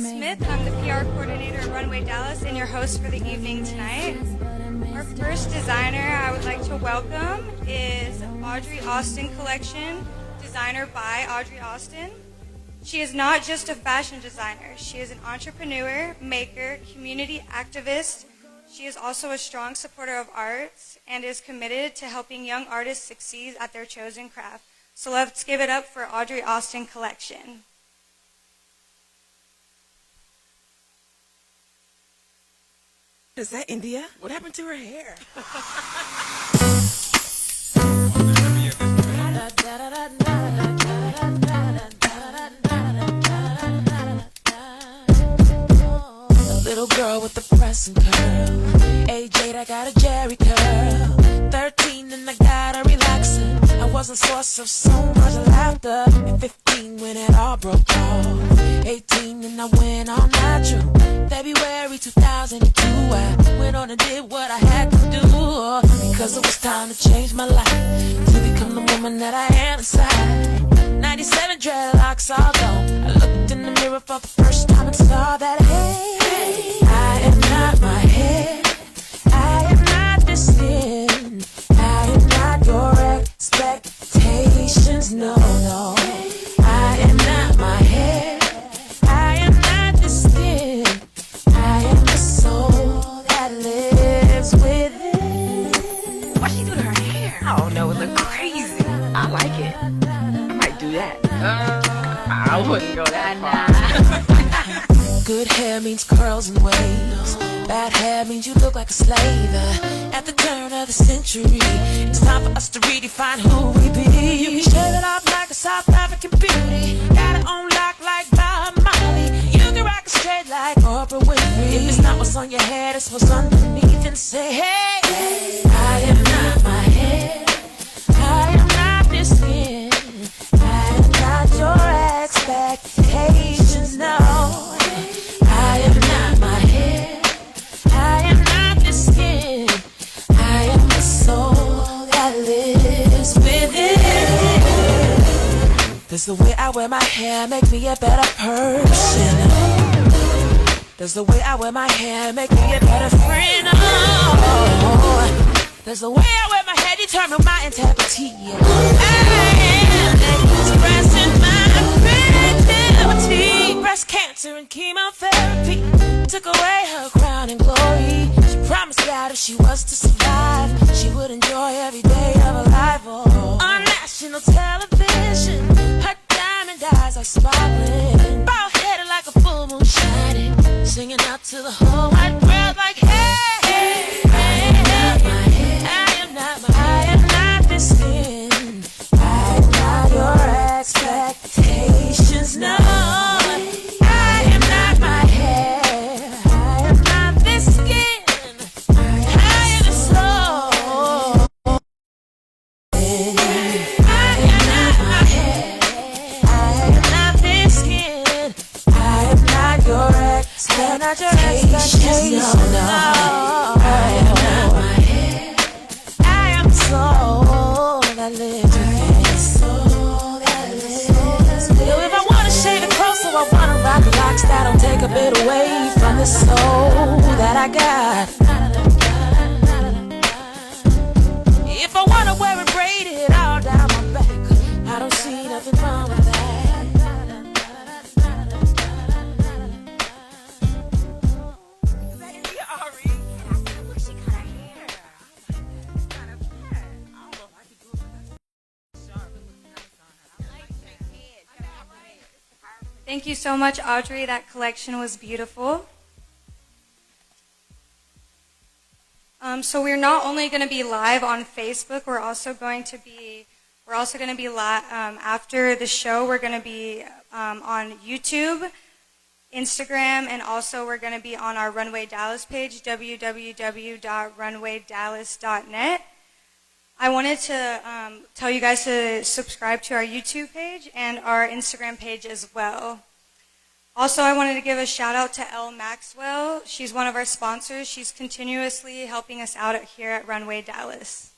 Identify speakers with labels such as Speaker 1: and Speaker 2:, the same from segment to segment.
Speaker 1: Smith. I'm the PR coordinator at Runway Dallas and your host for the evening tonight. Our first designer I would like to welcome is Audrey Austin Collection, designer by Audrey Austin. She is not just a fashion designer. She is an entrepreneur, maker, community activist. She is also a strong supporter of arts and is committed to helping young artists succeed at their chosen craft. So let's give it up for Audrey Austin Collection.
Speaker 2: Is that India? What happened to her hair? A little girl with a pressing curl. Age 8, I got a Jerry curl. 13 and I got a relaxer. I was a source of so much laughter. At 15 when it all broke off. 18 and I went all natural. February 2002, I went on and did what I had to do. Because it was time to change my life, to become the woman that I am inside. 97 dreadlocks all gone. I looked in the mirror for the first time and saw that, hey, I am not my head. I am not this skin. I am not your expectations, no, no. I am not my head. I am not the skin. I am the soul that lives within.
Speaker 3: What's she do to her hair? I don't know, it look crazy. I like it. I might do that. I wouldn't go that far.
Speaker 2: Good hair means curls and waves. Bad hair means you look like a slave. At the turn of the century, it's time for us to redefine who we be. You can shave it off like a South African beauty. Got it on lock like Bob Marley. You can rock it straight like Oprah Winfrey. If it's not what's on your head, it's what's underneath. And say, hey, I am not my head. I am not this skin. I am not your expectations, no. I am not my head. I am not the skin. I am the soul that lives within. Does the way I wear my hair make me a better person? Does the way I wear my hair make me a better friend? Oh, does the way I wear my hair determine my integrity? I am expressing my creativity. Breast cancer and chemotherapy took away her crown and glory. She promised that if she was to survive, she would enjoy every day of her life. Oh. On national television, her diamond eyes are sparkling, bald headed like a full moon shining, singing out to the whole wide world like, hey, I am not my head. I am not this skin. I am not your expectations, no. I am not my hair. I am not this skin. I am the soul. I am not my hair. I am not this skin. I am not your expectations, no, no. I am not my hair. I am the soul that lives within. Yo, if I wanna shave it close, so I wanna rock the locks that'll take a bit away from the soul that I got. If I wanna wear it braided all down my back, I don't see nothing wrong with that. Is that India Ari?
Speaker 3: Look, she cut her hair. Kind of fat. I don't know if I could do it with that. Sharp, it looks nice on her. I like that head.
Speaker 1: Thank you so much, Audrey. That collection was beautiful. So we're not only going to be live on Facebook, we're also going to be live after the show. We're going to be on YouTube, Instagram, and also we're going to be on our Runway Dallas page, www.runwaydallas.net. I wanted to tell you guys to subscribe to our YouTube page and our Instagram page as well. Also, I wanted to give a shout out to Elle Maxwell. She's one of our sponsors. She's continuously helping us out here at Runway Dallas.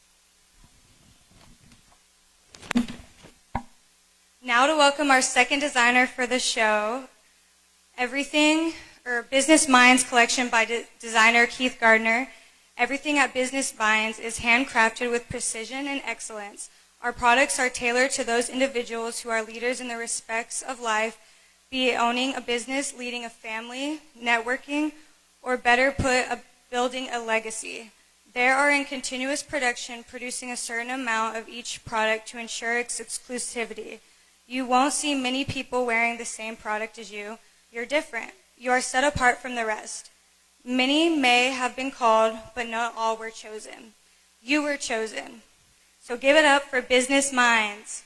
Speaker 1: Now to welcome our second designer for the show, Everything, or Business Minds collection by designer Keith Gardner. Everything at Business Minds is handcrafted with precision and excellence. Our products are tailored to those individuals who are leaders in the respects of life, be it owning a business, leading a family, networking, or better put, building a legacy. They are in continuous production, producing a certain amount of each product to ensure its exclusivity. You won't see many people wearing the same product as you. You're different. You are set apart from the rest. Many may have been called, but not all were chosen. You were chosen. So give it up for Business Minds.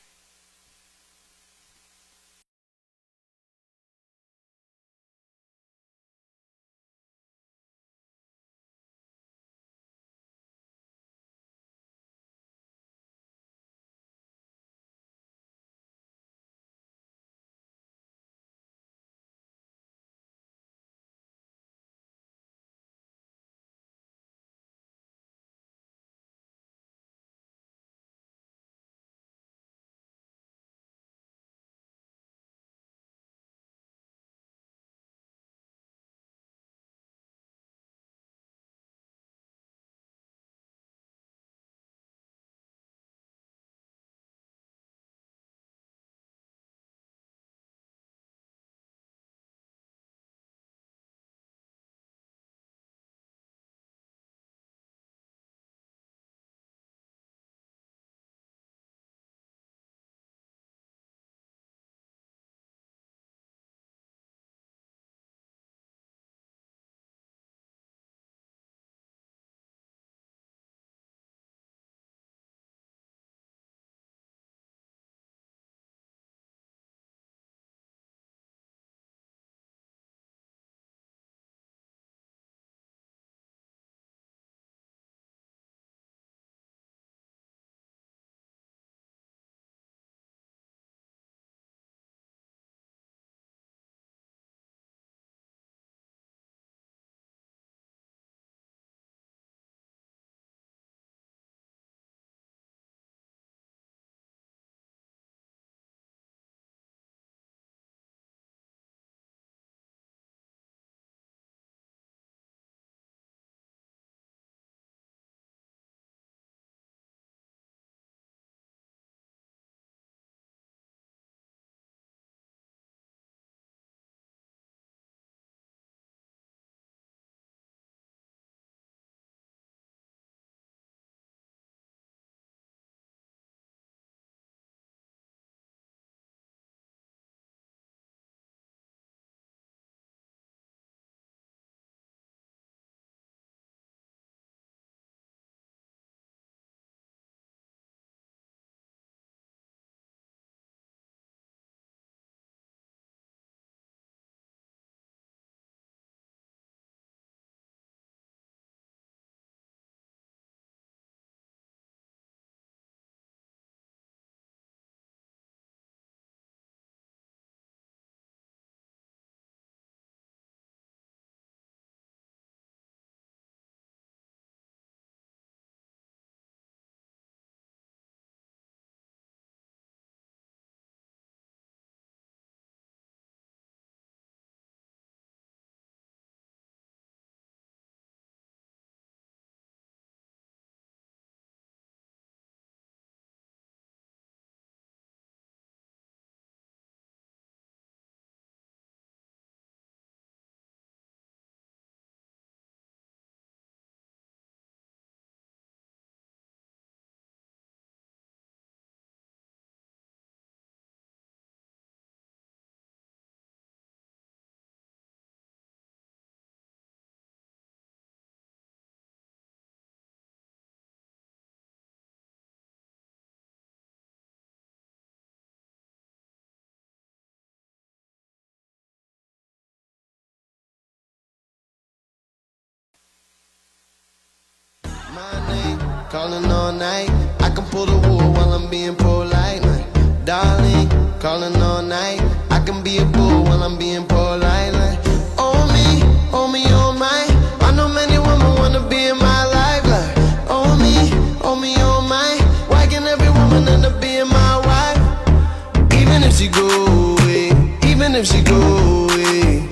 Speaker 4: My name, calling all night. I can pull the wool while I'm being polite. Like, darling, calling all night. I can be a bull while I'm being polite. Like, oh me, oh my. I know many women wanna be in my life. Like, oh me, oh my. Why can every woman end up being my wife? Even if she go away, even if she go away.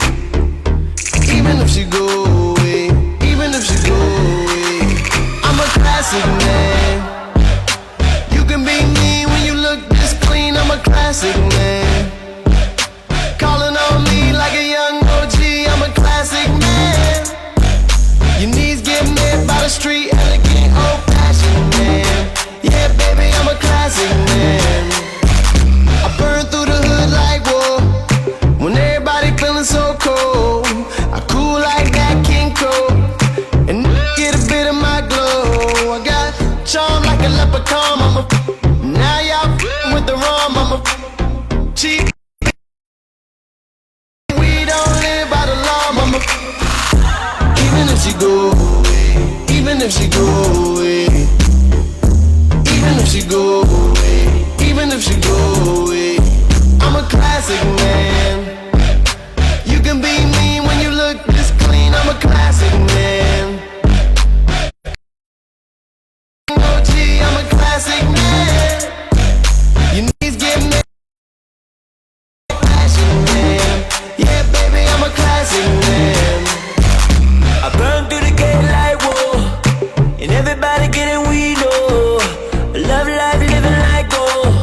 Speaker 4: even if she go away, even if she go away, I'm a classic man. You can be mean when you look this clean, I'm a classic man. Calling on me like a young OG, I'm a classic man. Your knees get met by the street, elegant, old-fashioned man. Yeah, baby, I'm a classic man. I burn through the hood like war. When everybody feeling so cold, I cool like that King Cole, and get a bit of my glow. I got charm like a leprechaun, mama. Now y'all with the rum, mama. Cheap. We don't live by the law, mama. Even if she go away, even if she go away, even if she go away, even if she go away, I'm a classic man. You can be mean when you look this clean, I'm a classic man. OG, I'm a classic man. Your knees get mad, fashion man. Yeah, baby, I'm a classic man.
Speaker 5: I burn through the gate like whoa, and everybody getting weed, oh. Love life, living like gold,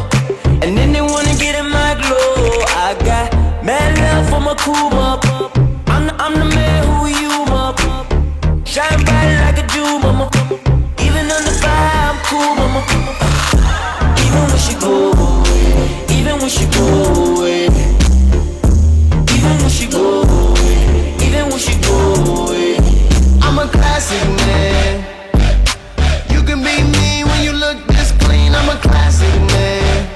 Speaker 5: and then they wanna get in my glow. I got mad love for my cool up. I'm the man who you up. Shine bright like a dew, mama. Even under fire, I'm cool, mama. Even when she go away, even when she go away, even when she go away, even when she go away,
Speaker 4: I'm a classic man. You can be mean when you look this clean, I'm a classic man.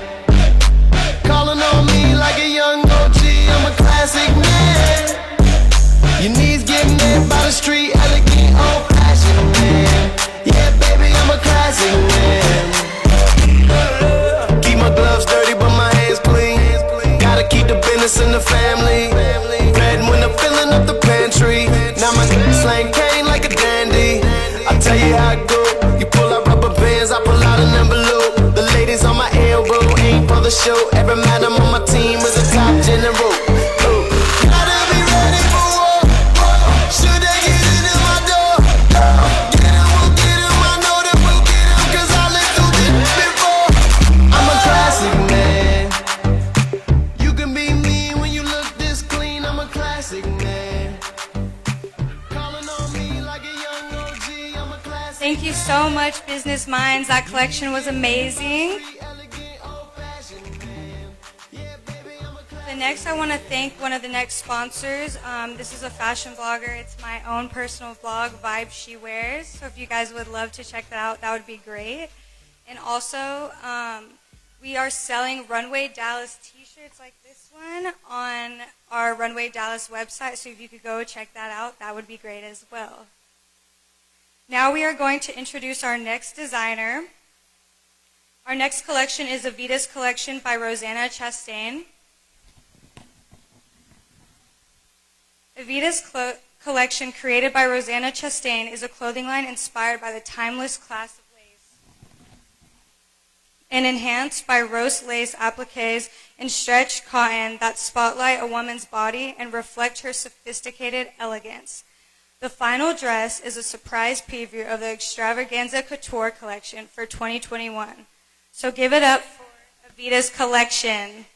Speaker 4: Calling on me like a young OG, I'm a classic man. Your knees get met by the street, elegant, old-fashioned man. Yeah, baby, I'm a classic man. Keep my gloves dirty, but my hands clean. Gotta keep the business in the family. Red when I'm filling up the pantry. Now my slang cane like a dandy. I tell you how it go. You pull out rubber bands, I pull out an envelope. The ladies on my elbow ain't for the show. Every man I'm on my team is a top general. Oh, gotta be ready for war. Should they get into my door? Get 'em, we'll get 'em. I know that we'll get 'em, 'cause I lived through this before. I'm a classic man. You can be mean when you look this clean, I'm a classic man. Calling on me like a young OG, I'm a classic.
Speaker 1: Thank you so much, Business Minds. That collection was amazing. The next, I want to thank one of the next sponsors. This is a fashion blogger. It's my own personal blog, Vibe She Wears. So if you guys would love to check that out, that would be great. And also, we are selling Runway Dallas t-shirts like this one on our Runway Dallas website. So if you could go check that out, that would be great as well. Now we are going to introduce our next designer. Our next collection is Avita's collection by Rosanna Chastain. Avita's collection, created by Rosanna Chastain, is a clothing line inspired by the timeless class of lace and enhanced by roast lace appliques and stretched cotton that spotlight a woman's body and reflect her sophisticated elegance. The final dress is a surprise preview of the Extravaganza Couture collection for 2021. So give it up for Avita's collection.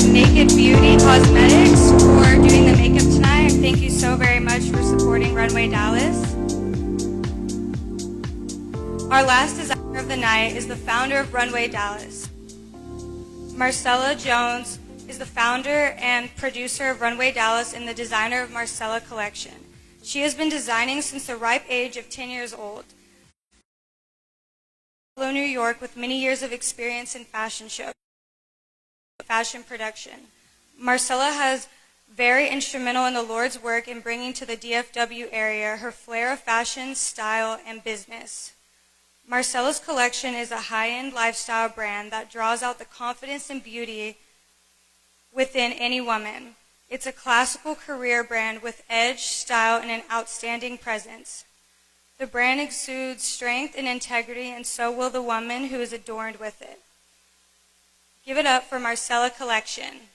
Speaker 1: Naked Beauty Cosmetics for doing the makeup tonight. Thank you so very much for supporting Runway Dallas. Our last designer of the night is the founder of Runway Dallas. Marcella Jones is the founder and producer of Runway Dallas and the designer of Marcella Collection. She has been designing since the ripe age of 10 years old. New York with many years of experience in fashion production. Marcella has very instrumental in the Lord's work in bringing to the DFW area her flair of fashion, style, and business. Marcella's collection is a high-end lifestyle brand that draws out the confidence and beauty within any woman. It's a classical career brand with edge, style, and an outstanding presence. The brand exudes strength and integrity, and so will the woman who is adorned with it. Give it up for Marcella Collection.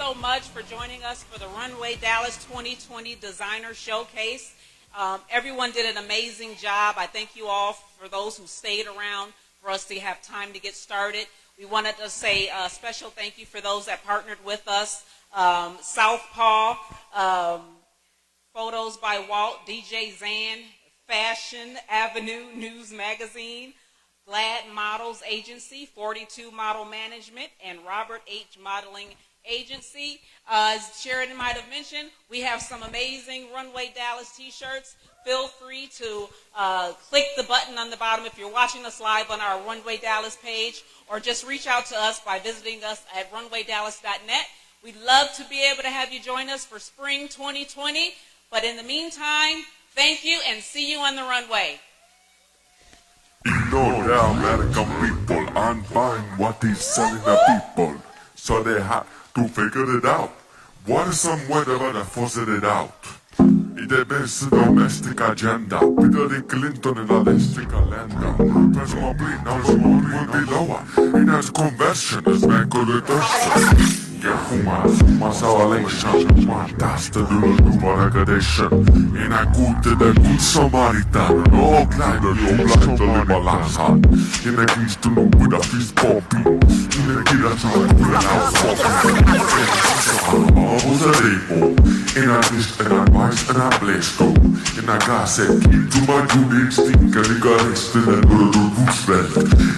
Speaker 6: so much for joining us for the Runway Dallas 2020 Designer Showcase. Everyone did an amazing job. I thank you all for those who stayed around for us to have time to get started. We wanted to say a special thank you for those that partnered with us. Southpaw, Photos by Walt, DJ Zan, Fashion Avenue News Magazine, Glad Models Agency, 42 Model Management, and Robert H. Modeling Agency. As Sheridan might have mentioned, we have some amazing Runway Dallas t-shirts. Feel free to click the button on the bottom if you're watching us live on our Runway Dallas page, or just reach out to us by visiting us at runwaydallas.net. We'd love to be able to have you join us for spring 2020, but in the meantime, thank you and see you on the runway.
Speaker 7: Ignore the American people and find what he's selling the people. So they have to figure it out. What is some way to force it out? I det bästa domestic agenda. Hillary Clinton in a listic calendar. Presumably now will be lower. In as conversion is manipulation. Get fuma salvation. That's the new validation. In a good Samaritan. No blind to live a last hand. In a grease to know with a fist pumping. In a kid that's not good enough for who's a label? In a list and a vice and a blaze go. In a cassette, to my unique stink and a garist in a little Roosevelt.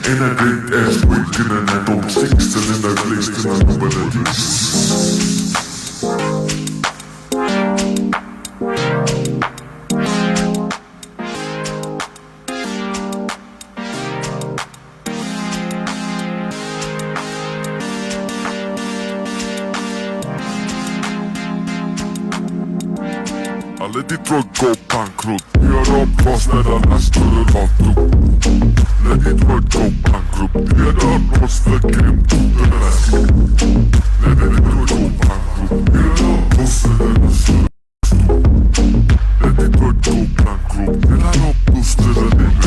Speaker 7: In a great ass wicked and a dog six and in a glazed in a nobility. I let Detroit go bankrupt. Here up lost that I last to the bathroom. Let Detroit go bankrupt. Here up lost the game to the last. Let Detroit go bankrupt. Here up lost the game. Let Detroit go bankrupt. Here up lost the game.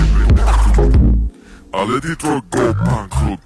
Speaker 7: I let Detroit go bankrupt.